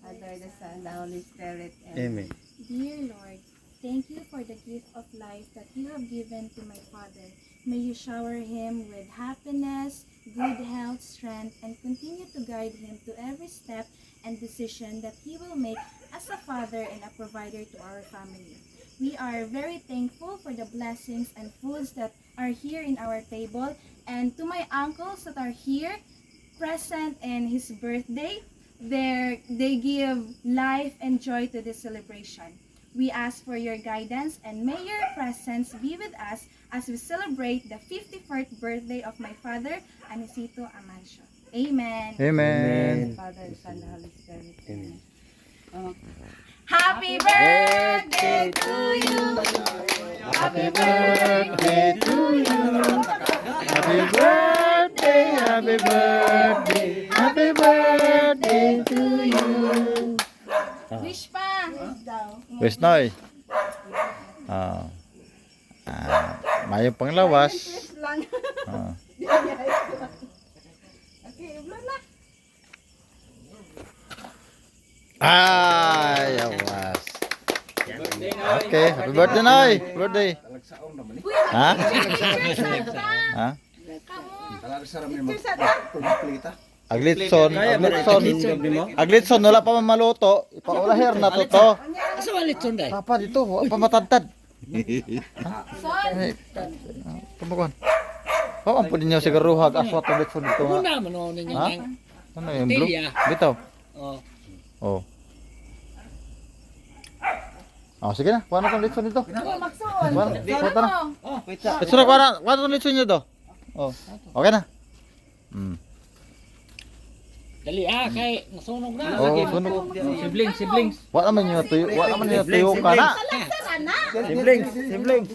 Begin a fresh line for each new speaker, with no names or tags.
Father, the Son, the Holy Spirit.
Amen.
Dear Lord, thank you for the gift of life that you have given to my father. May you shower him with happiness, good health, strength, and continue to guide him to every step and decision that he will make as a father and a provider to our family. We are very thankful for the blessings and foods that are here in our table, and to my uncles that are here present in his birthday. They give life and joy to this celebration. We ask for your guidance and may your presence be with us as we celebrate the 51st birthday of my father, Anisito Amancio. Amen.
Amen.
Father, the Son, the Holy Spirit.
Amen.
Happy birthday to you.
Happy birthday to you. Happy birthday, happy birthday, happy birthday to you.
Wish pa.
Wes Noy. Mayo panglawas. Ah. Ay, awas. Okay, happy birthday Noy. Birthday. Ha? Ha? Aglitson, Aglitson wala pa man maluto. Ipaulaher na to to.
Asa walitson day?
Papa dito, wala pa matantad. Pamakuan. Oh, ampun ninyo siguro hag aswat ang litson dito nga.
Una man o ninyo
Ha?
nang.
Ano yung blue?
Tilia.
Bitaw.
Oh.
Oh. Oh, sige na. Kuha na itong litson dito.
Magsuon.
Kuha na. Kuha na.
Oh, wait sa.
Litson na, kuha na. Kuha na itong litson nyo to. Oh. Okay na.
Dali kay nasunog na.
Oh, sunog.
Siblings.
Wala naman nyo tuyo. Wala naman nyo tuyo ka na. Siblings.